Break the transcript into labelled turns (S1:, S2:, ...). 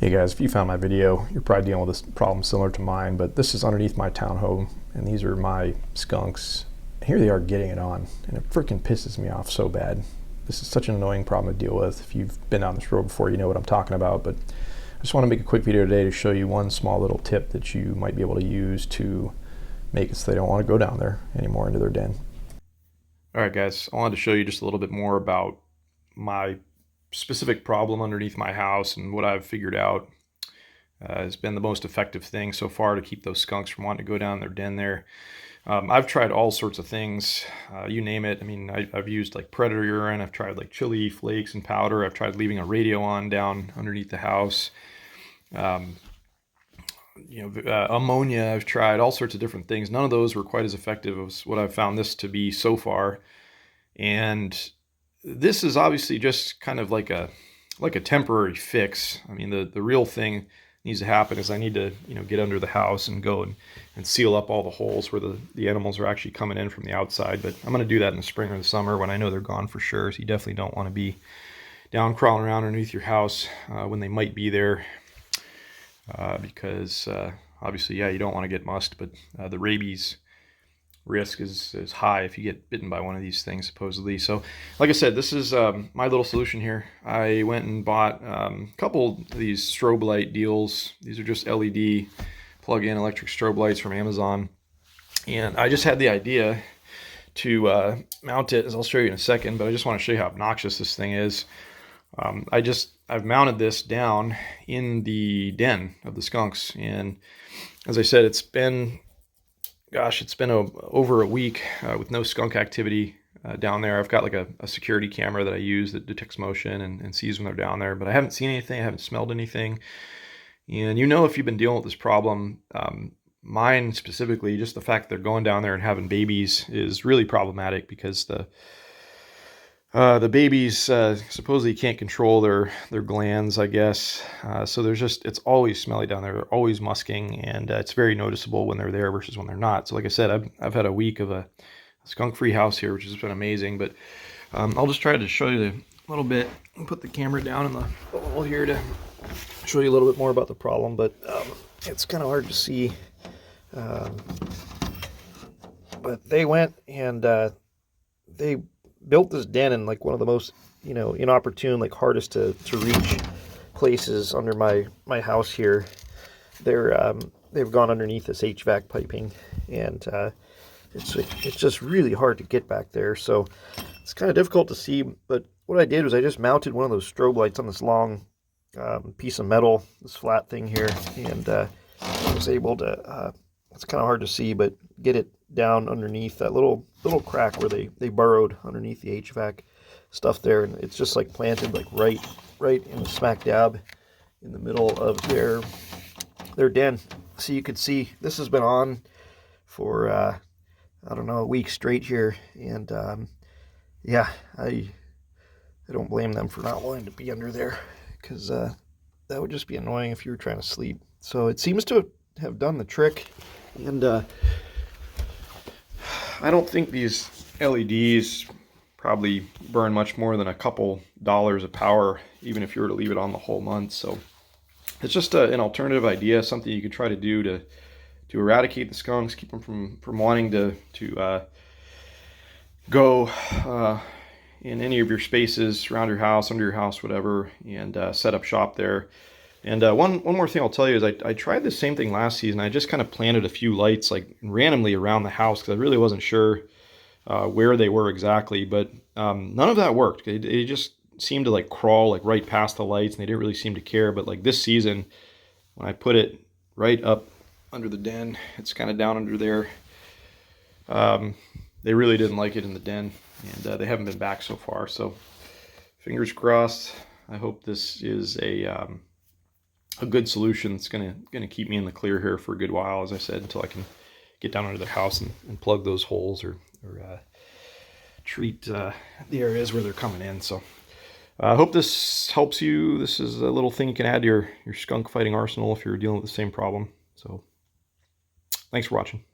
S1: Hey guys, if you found my video, you're probably dealing with this problem similar to mine, but this is underneath my townhome, and these are my skunks. Here they are getting it on, and it freaking pisses me off so bad. This is such an annoying problem to deal with. If you've been down this road before, you know what I'm talking about, but I just want to make a quick video today to show you one small little tip that you might be able to use to make it so they don't want to go down there anymore into their den. Alright guys, I wanted to show you just a little bit more about my specific problem underneath my house and what I've figured out has been the most effective thing so far to keep those skunks from wanting to go down their den there. I've tried all sorts of things, you name it. I mean, I've used like predator urine, I've tried like chili flakes and powder, I've tried leaving a radio on down underneath the house. Ammonia, I've tried all sorts of different things. None of those were quite as effective as what I've found this to be so far. And this is obviously just kind of like a temporary fix. I mean, the real thing needs to happen is I need to, get under the house and go and seal up all the holes where the animals are actually coming in from the outside. But I'm going to do that in the spring or the summer when I know they're gone for sure. So you definitely don't want to be down crawling around underneath your house when they might be there. Because obviously, yeah, you don't want to get mussed, but the rabies risk is high if you get bitten by one of these things, supposedly. So like I said, this is my little solution here. I went and bought a couple of these strobe light deals. These are just LED plug-in electric strobe lights from Amazon, and I just had the idea to mount it, as I'll show you in a second, but I just want to show you how obnoxious this thing is. I've mounted this down in the den of the skunks, and as I said, it's been over a week with no skunk activity down there. I've got like a security camera that I use that detects motion and sees when they're down there, but I haven't seen anything, I haven't smelled anything. And if you've been dealing with this problem, mine specifically, just the fact that they're going down there and having babies is really problematic, because the babies supposedly can't control their glands, I guess. So it's always smelly down there. They're always musking, and it's very noticeable when they're there versus when they're not. So like I said, I've had a week of a skunk-free house here, which has been amazing. But I'll just try to show you a little bit and put the camera down in the hole here to show you a little bit more about the problem. But it's kind of hard to see. But they went and they built this den in like one of the most inopportune, like hardest to reach places under my house here. They've gone underneath this HVAC piping, and it's just really hard to get back there, so it's kind of difficult to see. But what I did was I just mounted one of those strobe lights on this long piece of metal, this flat thing here, and I was able to it's kind of hard to see, but get it down underneath that little crack where they burrowed underneath the HVAC stuff there, and it's just like planted like right in the smack dab in the middle of their den. So you could see this has been on for I don't know, a week straight here, and yeah, I don't blame them for not wanting to be under there, because that would just be annoying if you were trying to sleep. So it seems to have done the trick. And I don't think these LEDs probably burn much more than a couple dollars of power, even if you were to leave it on the whole month. So it's just an alternative idea, something you could try to do to eradicate the skunks, keep them from wanting to go in any of your spaces around your house, under your house, whatever, and set up shop there. And one more thing I'll tell you is I tried the same thing last season. I just kind of planted a few lights like randomly around the house, because I really wasn't sure where they were exactly. But none of that worked. They just seemed to like crawl like right past the lights, and they didn't really seem to care. But like this season, when I put it right up under the den, it's kind of down under there. They really didn't like it in the den, and they haven't been back so far. So fingers crossed. I hope this is a good solution. It's gonna keep me in the clear here for a good while, as I said, until I can get down under the house and plug those holes or treat the areas where they're coming in. So I hope this helps you. This is a little thing you can add to your skunk fighting arsenal if you're dealing with the same problem. So thanks for watching.